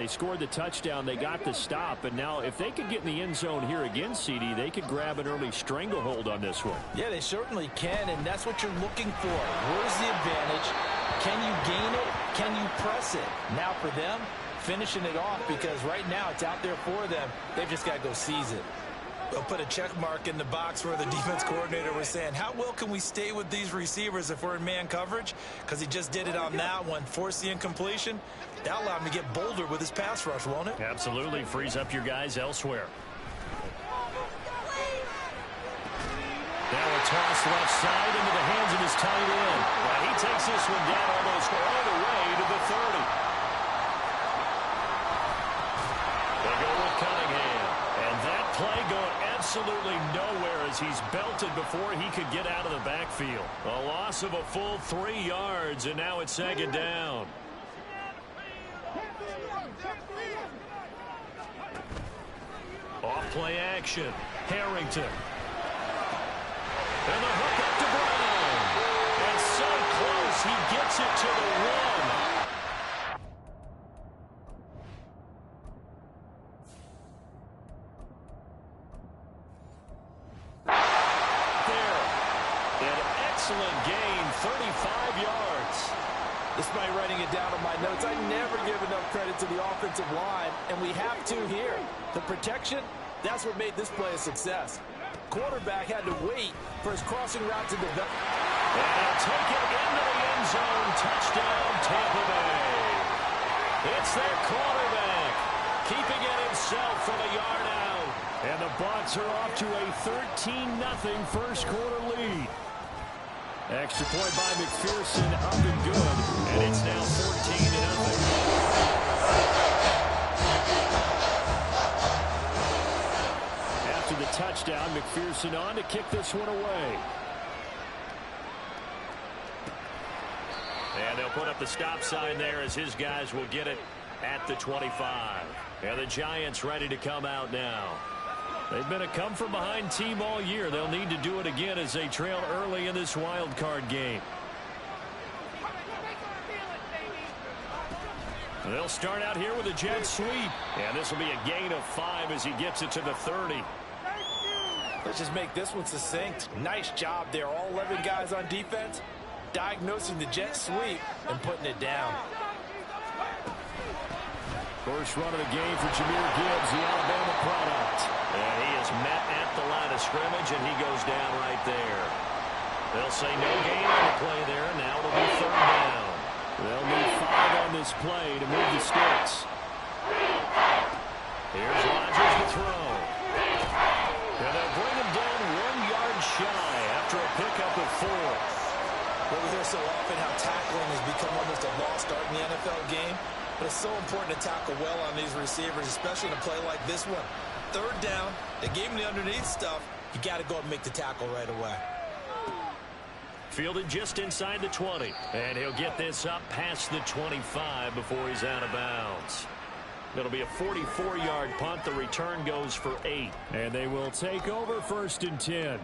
They scored the touchdown. They got the stop. And now if they could get in the end zone here again, CD, they could grab an early stranglehold on this one. Yeah, they certainly can, and that's what you're looking for. Where's the advantage? Can you gain it? Can you press it? Now for them, finishing it off, because right now it's out there for them. They've just got to go seize it. They'll put a check mark in the box where the defense coordinator was saying, how well can we stay with these receivers if we're in man coverage? Because he just did it on that one, forced the incompletion. That allowed him to get bolder with his pass rush, won't it? Absolutely. Frees up your guys elsewhere. Now a toss left side into the hands of his tight end. Well, he takes this one down almost all the way to the 30. They go with Cunningham. And that play going absolutely nowhere as he's belted before he could get out of the backfield. A loss of a full 3 yards, and now it's second down. Off play action. Harrington. And the hook up to Brown. And so close, he gets it to the 1. There. An excellent gain, 35 yards. Despite writing it down on my notes, I never give enough credit to the offensive line, and we have to here. The protection, that's what made this play a success. Quarterback had to wait for his crossing route to develop. And they'll take it into the end zone. Touchdown, Tampa Bay. It's their quarterback, keeping it himself from a yard out. And the Bucs are off to a 13-0 first quarter lead. Extra point by McPherson, up and good. And it's now 14-0. After the touchdown, McPherson on to kick this one away. And they'll put up the stop sign there as his guys will get it at the 25. And the Giants ready to come out now. They've been a come-from-behind team all year. They'll need to do it again as they trail early in this wild card game. They'll start out here with a jet sweep. And this will be a gain of 5 as he gets it to the 30. Let's just make this one succinct. Nice job there. All 11 guys on defense diagnosing the jet sweep and putting it down. First run of the game for Jahmyr Gibbs, the Alabama product. And he is met at the line of scrimmage, and he goes down right there. They'll say no gain on the play there. Now it'll be third down. They'll need 5 on this play to move the sticks. Here's Rodgers to throw. And they'll bring him down 1 yard shy after a pickup of 4. Well, we hear so often how tackling has become almost a lost art in the NFL game. But it's so important to tackle well on these receivers, especially in a play like this one. Third down, they gave him the underneath stuff. You got to go and make the tackle right away. Fielded just inside the 20. And he'll get this up past the 25 before he's out of bounds. It'll be a 44-yard punt. The return goes for 8. And they will take over first and 10.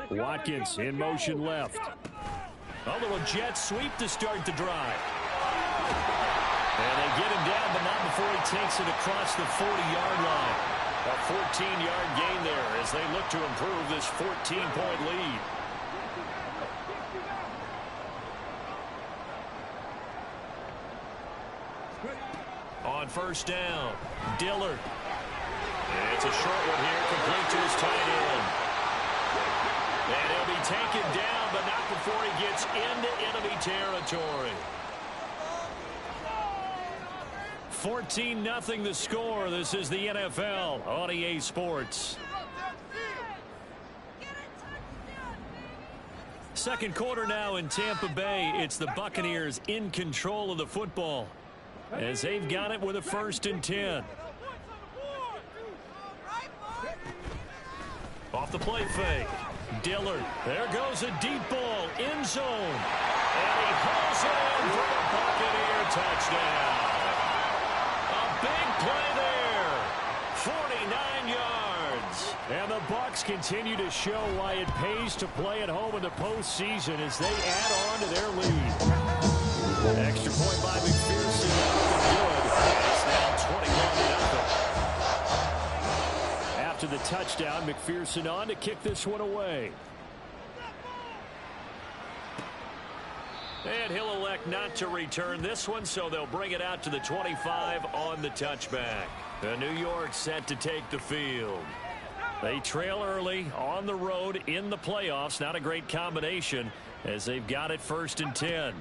Watkins in motion left. A little jet sweep to start the drive. And they get him down, but not before he takes it across the 40-yard line. A 14-yard gain there as they look to improve this 14-point lead. On first down, Dillard. And it's a short one here, complete to his tight end. And he'll be taken down, but not before he gets into enemy territory. 14-0 the score. This is the NFL on EA Sports. Second quarter now in Tampa Bay. It's the Buccaneers in control of the football as they've got it with a 1st and 10. Off the play fake. Dillard. There goes a deep ball. End zone. And he hauls it in for the Buccaneer touchdown. A big play there. 49 yards. And the Bucs continue to show why it pays to play at home in the postseason as they add on to their lead. Extra point by McPherson. Good. It's now 21-0. After the touchdown, McPherson on to kick this one away. And he'll elect not to return this one, so they'll bring it out to the 25 on the touchback. The New York set to take the field. They trail early on the road in the playoffs. Not a great combination as they've got it 1st and 10.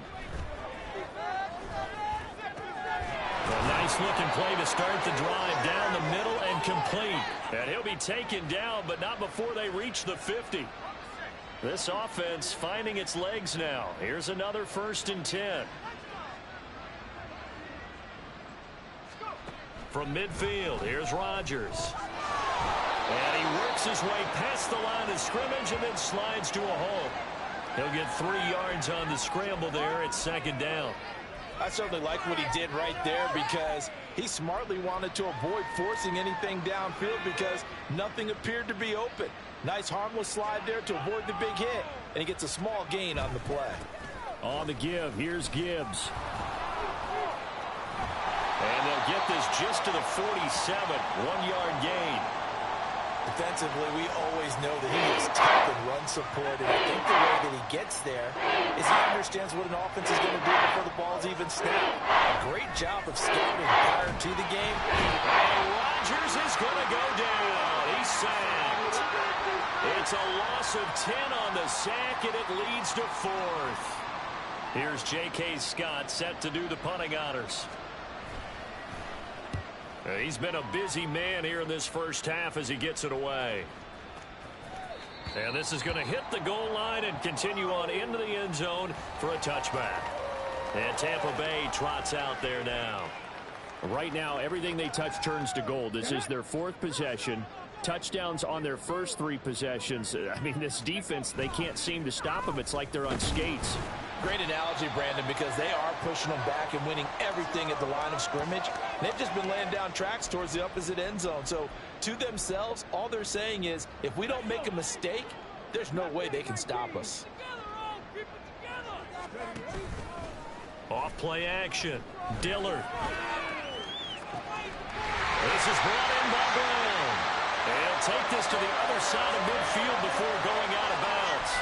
A nice-looking play to start the drive down the middle and complete. And he'll be taken down, but not before they reach the 50. This offense finding its legs now. Here's another 1st and 10. From midfield, here's Rodgers. And he works his way past the line of scrimmage and then slides to a hole. He'll get 3 yards on the scramble there at 2nd down. I certainly like what he did right there because he smartly wanted to avoid forcing anything downfield because nothing appeared to be open. Nice harmless slide there to avoid the big hit, and he gets a small gain on the play. On the give, here's Gibbs. And they'll get this just to the 47, 1-yard gain. Defensively, we always know that he is tough in run support, and I think the way that he gets there is he understands what an offense is going to do before the ball's even snapped. A great job of scouting prior to the game. And Rodgers is going to go down. He's sacked. It's a loss of 10 on the sack, and it leads to 4th. Here's J.K. Scott set to do the punting honors. He's been a busy man here in this first half as he gets it away. And this is going to hit the goal line and continue on into the end zone for a touchback. And Tampa Bay trots out there now. Right now, everything they touch turns to gold. This is their 4th possession. Touchdowns on their first 3 possessions. I mean, this defense, they can't seem to stop them. It's like they're on skates. Great analogy, Brandon, because they are pushing them back and winning everything at the line of scrimmage. They've just been laying down tracks towards the opposite end zone. So to themselves, all they're saying is, if we don't make a mistake, there's no way they can stop us. Off play action. Dillard. This is brought in by Brown. They'll take this to the other side of midfield before going out of bounds.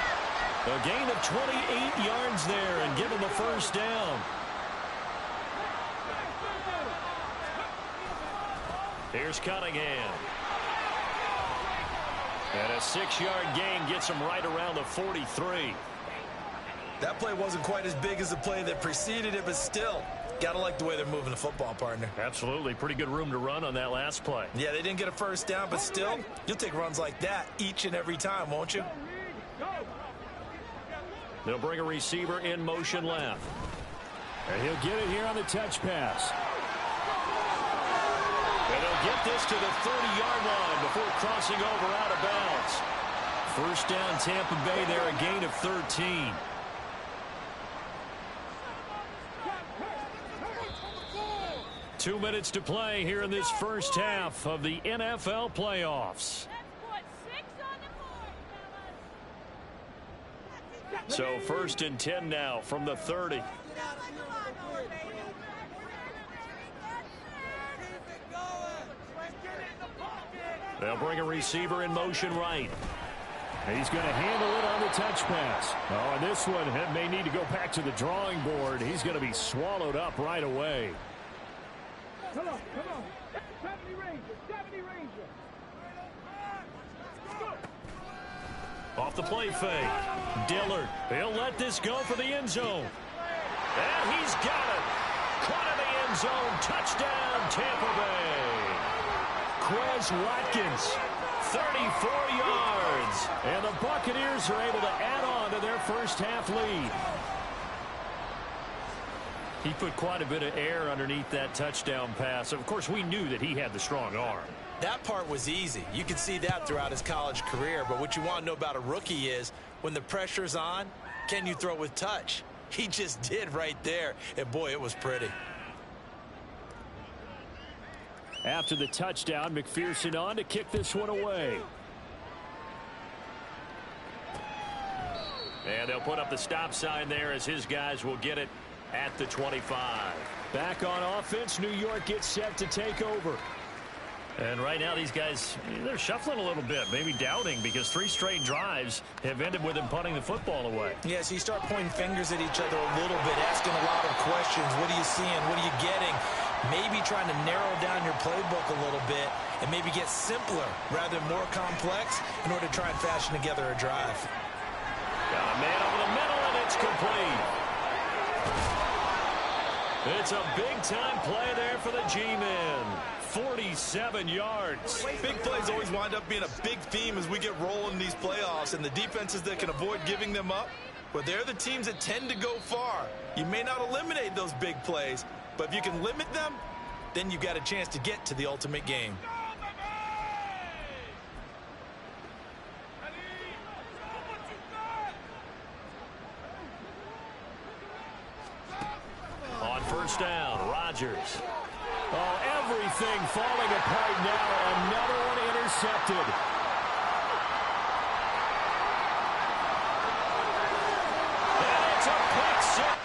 A gain of 28 yards there and give him a 1st down. Here's Cunningham. And a 6-yard gain gets him right around the 43. That play wasn't quite as big as the play that preceded it, but still, gotta like the way they're moving the football, partner. Absolutely. Pretty good room to run on that last play. Yeah, they didn't get a 1st down, but still, you'll take runs like that each and every time, won't you? They'll bring a receiver in motion left. And he'll get it here on the touch pass. And they'll get this to the 30-yard line before crossing over out of bounds. 1st down, Tampa Bay there, a gain of 13. Two minutes to play here in this first half of the NFL playoffs. So 1st and 10 now from the 30. They'll bring a receiver in motion right. And he's going to handle it on the touch pass. Oh, and this one may need to go back to the drawing board. He's going to be swallowed up right away. Come on. 70 Ranger. Off the play fake. Dillard. He'll let this go for the end zone. And he's got it. Caught in the end zone. Touchdown, Tampa Bay. Quez Watkins, 34 yards. And the Buccaneers are able to add on to their first half lead. He put quite a bit of air underneath that touchdown pass. Of course, we knew that he had the strong arm. That part was easy. You can see that throughout his college career. But what you want to know about a rookie is when the pressure's on, can you throw with touch? He just did right there. And, boy, it was pretty. After the touchdown, McPherson on to kick this one away. And they'll put up the stop sign there as his guys will get it at the 25. Back on offense, New York gets set to take over. And right now these guys, they're shuffling a little bit, maybe doubting, because 3 straight drives have ended with them punting the football away. Yeah, so you start pointing fingers at each other a little bit, asking a lot of questions. What are you seeing? What are you getting? Maybe trying to narrow down your playbook a little bit and maybe get simpler rather than more complex in order to try and fashion together a drive. Got a man over the middle, and it's complete. It's a big-time play there for the G-men. 47 yards. Big plays always wind up being a big theme as we get rolling in these playoffs, and the defenses that can avoid giving them up, well, they're the teams that tend to go far. You may not eliminate those big plays, but if you can limit them, then you've got a chance to get to the ultimate game. On first down, Rodgers. Oh, everything falling apart now. Another one intercepted. And it's a pick six.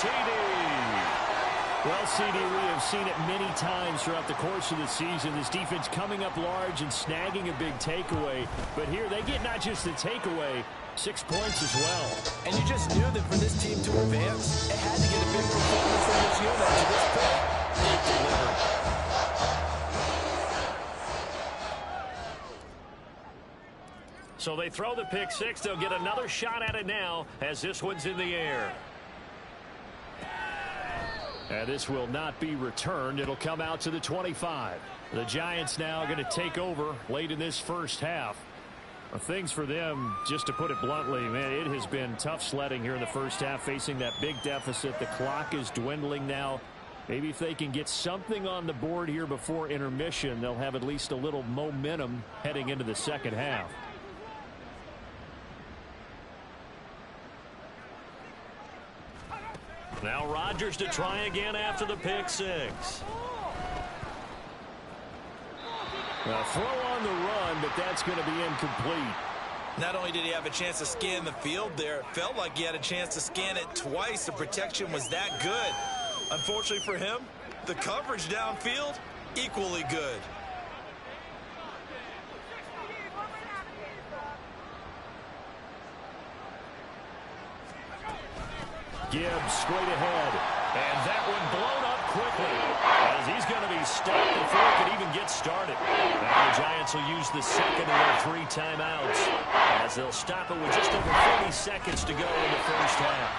TD. Well, CD, we have seen it many times throughout the course of the season. This defense coming up large and snagging a big takeaway. But here they get not just the takeaway, 6 points as well. And you just knew that for this team to advance, it had to get a big performance from this unit. To this point, they delivered. So they throw the pick six. They'll get another shot at it now as this one's in the air. And this will not be returned. It'll come out to the 25. The Giants now going to take over late in this first half. Things for them, just to put it bluntly, man, it has been tough sledding here in the first half, facing that big deficit. The clock is dwindling now. Maybe if they can get something on the board here before intermission, they'll have at least a little momentum heading into the second half. Now Rodgers to try again after the pick six. A throw on the run, but that's going to be incomplete. Not only did he have a chance to scan the field there, it felt like he had a chance to scan it twice. The protection was that good. Unfortunately for him, the coverage downfield, equally good. Gibbs straight ahead. And that one blown up quickly as he's going to be stopped before it can even get started. Now the Giants will use the second of their 3 timeouts as they'll stop it with just over 40 seconds to go in the first half.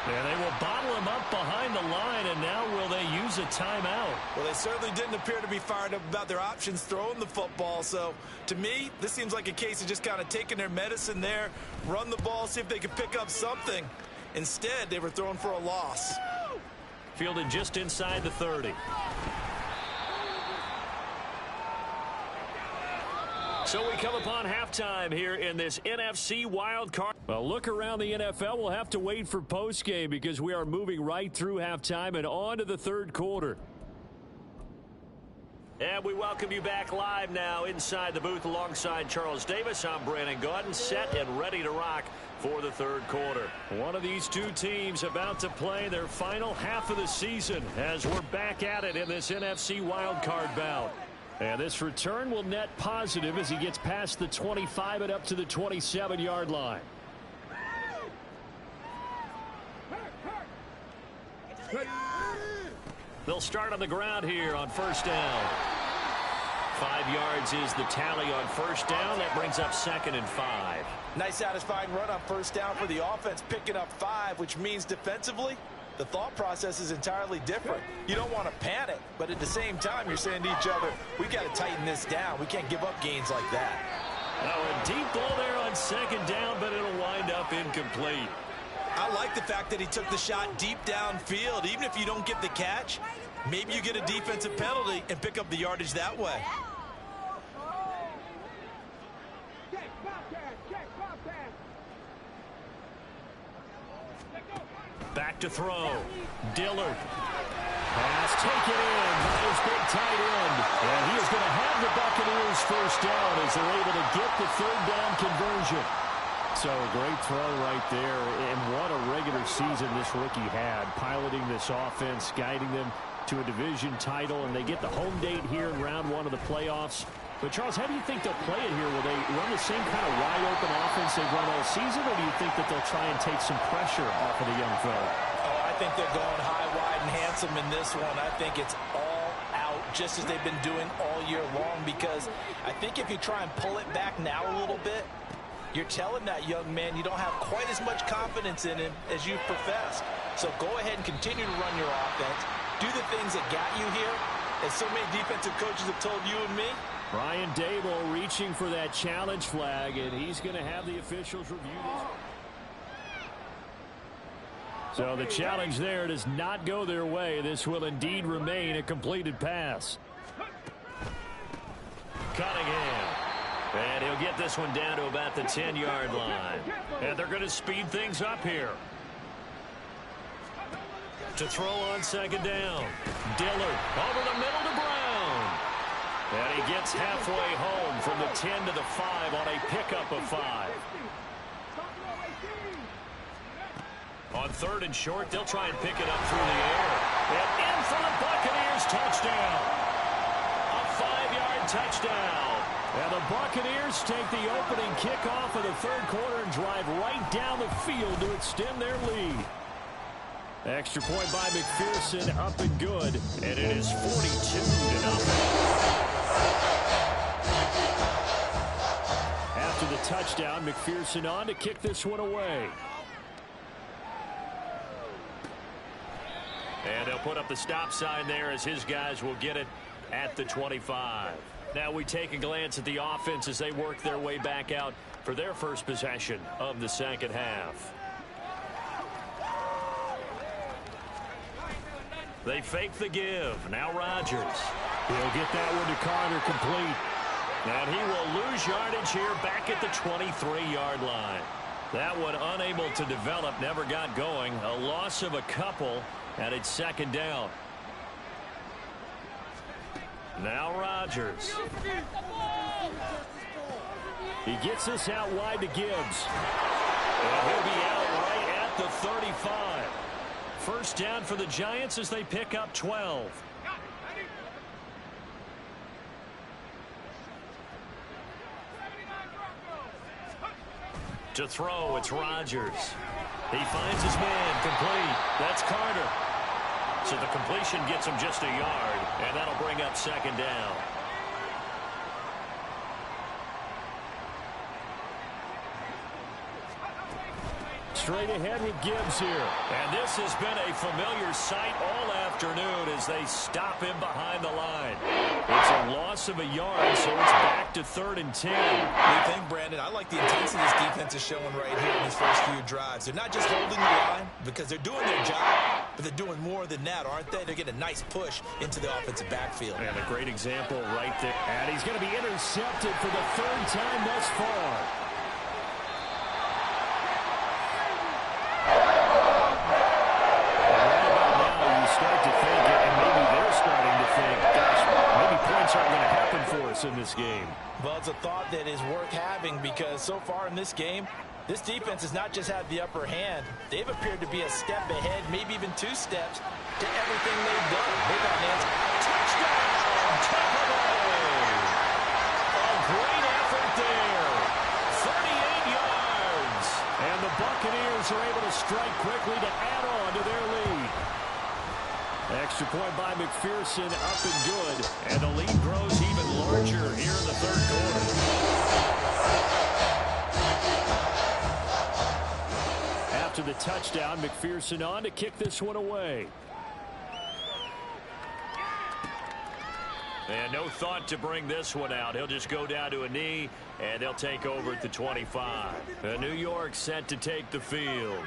And they will bottle him up behind the line, and now will they use a timeout? Well, they certainly didn't appear to be fired up about their options throwing the football. So, to me, this seems like a case of just kind of taking their medicine there, run the ball, see if they can pick up something. Instead, they were throwing for a loss. Fielded just inside the 30. So we come upon halftime here in this NFC wild card. Well, look around the NFL. We'll have to wait for postgame because we are moving right through halftime and on to the third quarter. And we welcome you back live now inside the booth alongside Charles Davis. I'm Brandon Gaudin, set and ready to rock for the third quarter. One of these two teams about to play their final half of the season as we're back at it in this NFC wildcard bout. And this return will net positive as he gets past the 25 and up to the 27-yard line. They'll start on the ground here on first down. 5 yards is the tally on first down. That brings up 2nd and 5. Nice satisfying run on first down for the offense, picking up 5, which means defensively, the thought process is entirely different. You don't want to panic, but at the same time, you're saying to each other, we got to tighten this down. We can't give up gains like that. Now a deep ball there on 2nd down, but it'll wind up incomplete. I like the fact that he took the shot deep downfield. Even if you don't get the catch, maybe you get a defensive penalty and pick up the yardage that way. Back to throw. Dillard. Pass taken in by his big tight end. And he is going to have the Buccaneers first down as they're able to get the 3rd down conversion. So great throw right there. And what a regular season this rookie had, piloting this offense, guiding them to a division title. And they get the home date here in round 1 of the playoffs. But, Charles, how do you think they'll play it here? Will they run the same kind of wide-open offense they've run all season, or do you think that they'll try and take some pressure off of the young fella? Oh, I think they're going high, wide, and handsome in this one. I think it's all out, just as they've been doing all year long, because I think if you try and pull it back now a little bit, you're telling that young man you don't have quite as much confidence in him as you've professed. So go ahead and continue to run your offense. Do the things that got you here, as so many defensive coaches have told you and me. Brian Dable reaching for that challenge flag, and he's going to have the officials review this. So the challenge there does not go their way. This will indeed remain a completed pass. Cunningham. And he'll get this one down to about the 10-yard line. And they're going to speed things up here. To throw on 2nd down. Dillard over the middle to Brown. And he gets halfway home from the 10 to the 5 on a pickup of 5. On On 3rd and short, they'll try and pick it up through the air. And in for the Buccaneers touchdown. A 5-yard touchdown. And the Buccaneers take the opening kickoff of the 3rd quarter and drive right down the field to extend their lead. Extra point by McPherson, up and good. And it is 42-0. After the touchdown, McPherson on to kick this one away. And they'll put up the stop sign there as his guys will get it at the 25. Now we take a glance at the offense as they work their way back out for their first possession of the 2nd half. They fake the give. Now Rodgers. He'll get that one to Carter complete. And he will lose yardage here back at the 23-yard line. That one unable to develop, never got going. A loss of a couple, and it's 2nd down. Now Rodgers. He gets this out wide to Gibbs. And he'll be out right at the 35. First down for the Giants as they pick up 12. To throw, it's Rodgers. He finds his man, complete. That's Carter. So the completion gets him just a yard, and that'll bring up 2nd down. Straight ahead with Gibbs here. And this has been a familiar sight all afternoon as they stop him behind the line. It's a loss of a yard, so it's back to 3rd and 10. Good thing, Brandon. I like the intensity this defense is showing right here in these first few drives. They're not just holding the line because they're doing their job, but they're doing more than that, aren't they? They're getting a nice push into the offensive backfield. And a great example right there. And he's going to be intercepted for the 3rd time thus far. Start to think, and maybe they're starting to think, gosh, maybe points aren't going to happen for us in this game. Well, it's a thought that is worth having because so far in this game, this defense has not just had the upper hand. They've appeared to be a step ahead, maybe even 2 steps to everything they've done. Hold on, Nance. Touchdown, Tampa Bay! A great effort there. 38 yards. And the Buccaneers are able to strike quickly to add on to their lead. Extra point by McPherson, up and good. And the lead grows even larger here in the 3rd quarter. After the touchdown, McPherson on to kick this one away. And no thought to bring this one out. He'll just go down to a knee, and they'll take over at the 25. New York set to take the field.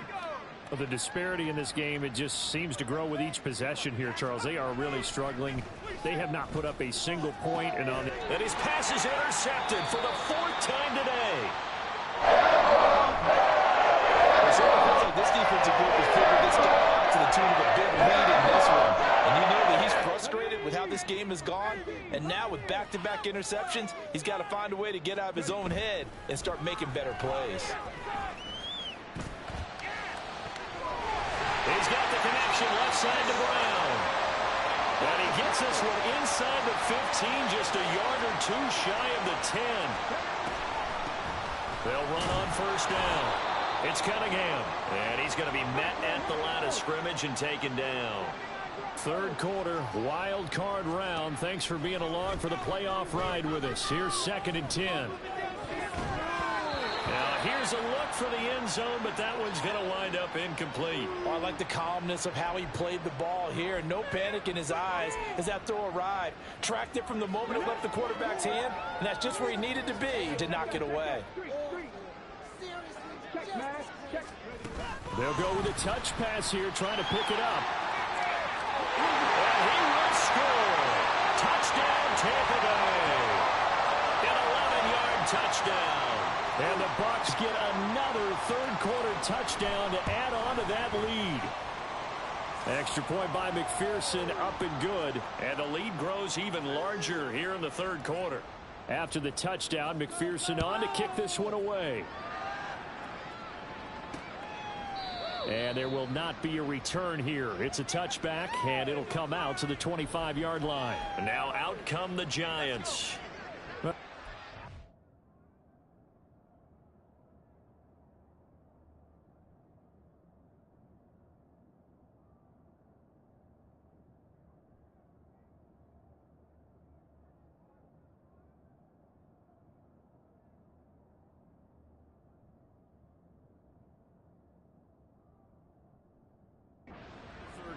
Well, the disparity in this game, it just seems to grow with each possession here, Charles. They are really struggling. They have not put up a single point. And his pass is intercepted for the 4th time today. It certainly feels like this defensive group has figured this guy out to the tune of a big lead in this one. And you know that he's frustrated with how this game has gone. And now with back-to-back interceptions, he's got to find a way to get out of his own head and start making better plays. He's got the connection left side to Brown. And he gets this one inside the 15, just a yard or 2 shy of the 10. They'll run on 1st down. It's Cunningham. And he's going to be met at the line of scrimmage and taken down. 3rd quarter, wild card round. Thanks for being along for the playoff ride with us. Here's 2nd and 10. Now, here's a look for the end zone, but that one's going to wind up incomplete. Oh, I like the calmness of how he played the ball here. No panic in his eyes as that throw arrived. Tracked it from the moment it left the quarterback's hand, and that's just where he needed to be to knock it away. They'll go with a touch pass here, trying to pick it up. And he will score. Touchdown, Tampa Bay. An 11-yard touchdown. And the Bucs get another 3rd quarter touchdown to add on to that lead. Extra point by McPherson, up and good. And the lead grows even larger here in the 3rd quarter. After the touchdown, McPherson on to kick this one away. And there will not be a return here. It's a touchback, and it'll come out to the 25-yard line. Now out come the Giants.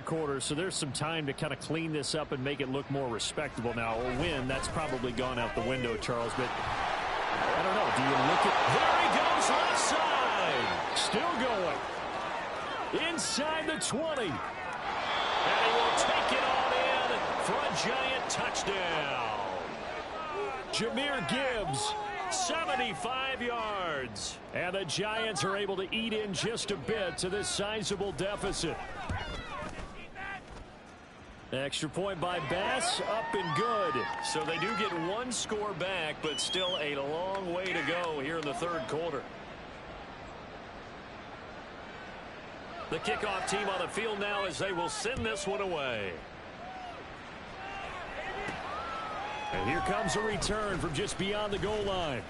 Quarter, so there's some time to kind of clean this up and make it look more respectable. Now a win, that's probably gone out the window, Charles, but I don't know. Do you look at... There he goes left side. Still going inside the 20, And he will take it on in for a Giant touchdown. Jahmyr Gibbs, 75 yards. and the Giants are able to eat in just a bit to this sizable deficit. Extra point by Bass, up and good. So they do get one score back, but still a long way to go here in the third quarter. The kickoff team on the field now as they will send this one away. And here comes a return from just beyond the goal line.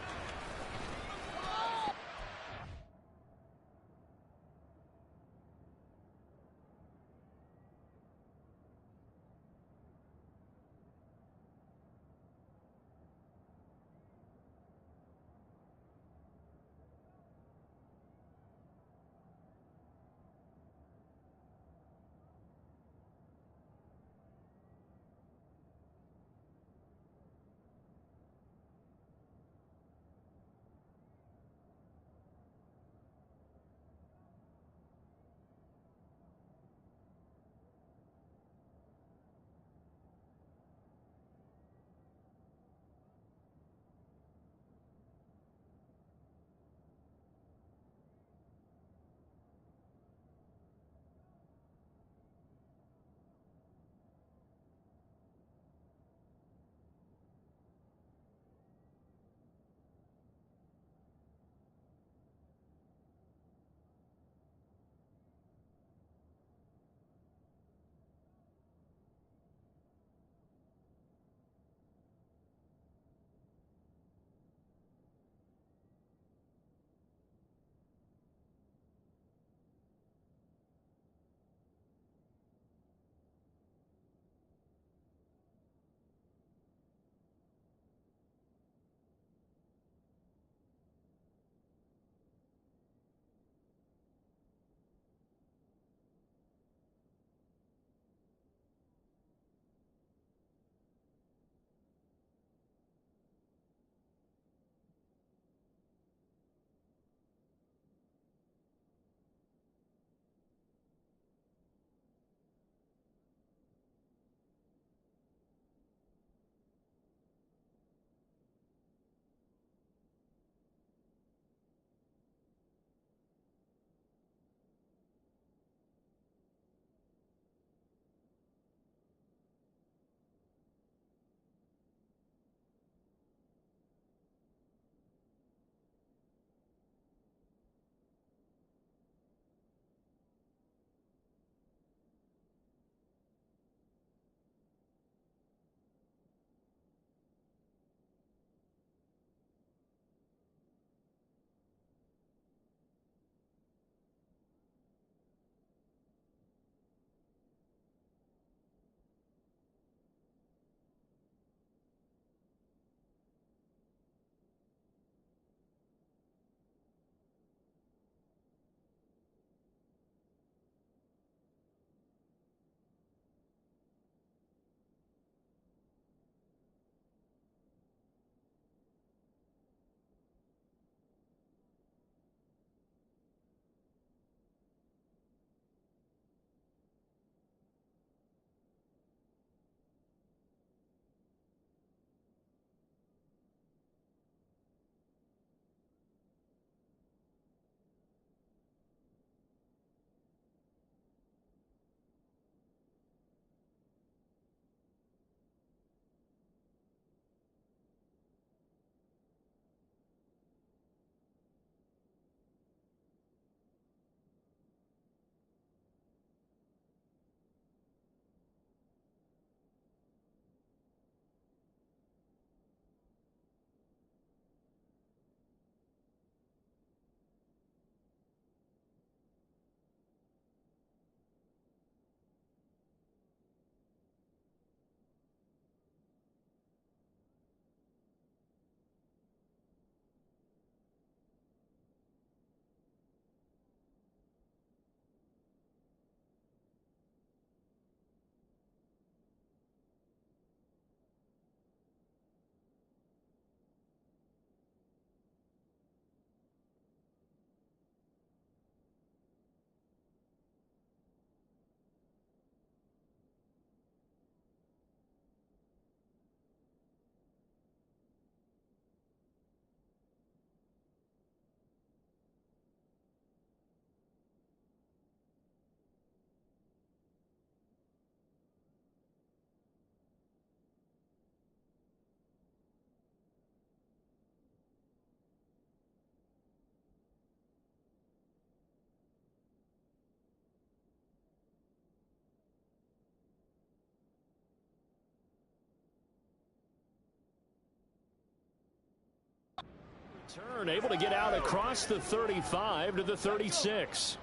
Turn able to get out across the 35 to the 36.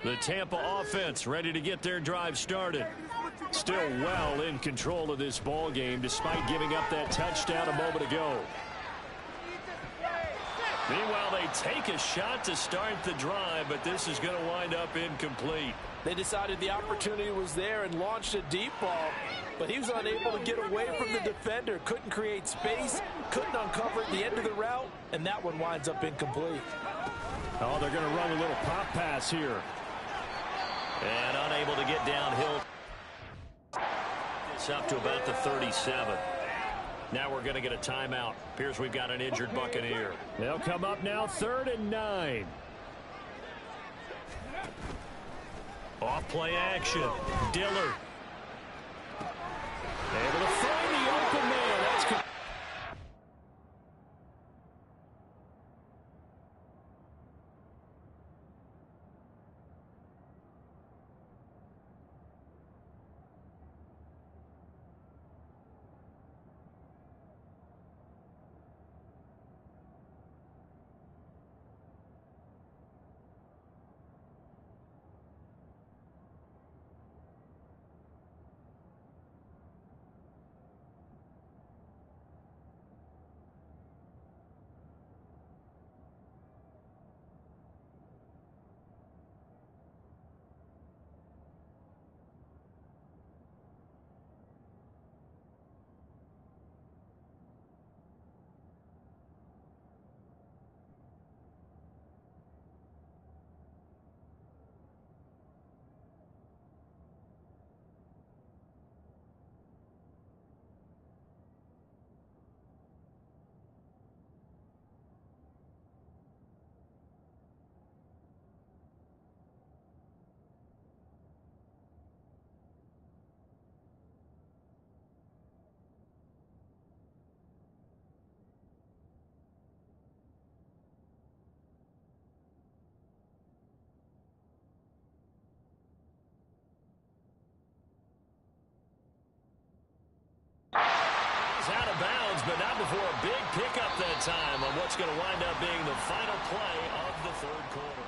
The Tampa offense ready to get their drive started. Still well in control of this ball game despite giving up that touchdown a moment ago. Meanwhile, they take a shot to start the drive, but this is going to wind up incomplete. They decided the opportunity was there and launched a deep ball, but he was unable to get away from the defender. Couldn't create space, couldn't uncover at the end of the route, and that one winds up incomplete. Oh, they're going to run a little pop pass here. And unable to get downhill. It's up to about the 37. Now we're going to get a timeout. Appears we've got an injured Buccaneer. They'll come up now 3rd and 9. Off play action. Dillard. Able to find the open man. That's good. Out of bounds, but not before a big pickup that time on what's going to wind up being the final play of the 3rd quarter.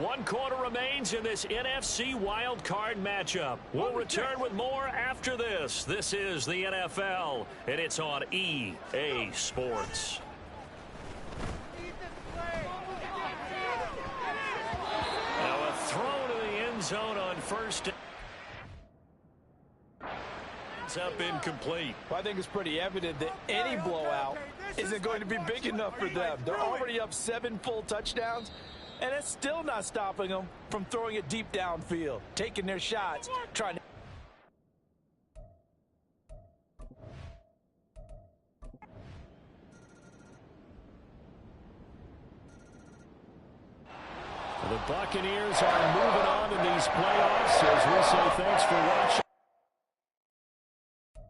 1 quarter remains in this NFC wild card matchup. We'll return with more after this. This is the NFL, and it's on EA Sports. Now a throw to the end zone on 1st. Up incomplete. Well, I think it's pretty evident that any blowout isn't going to be big enough for them. They're already up 7 full touchdowns, and it's still not stopping them from throwing it deep downfield, taking their shots, trying to. The Buccaneers are moving on in these playoffs as we say thanks for watching.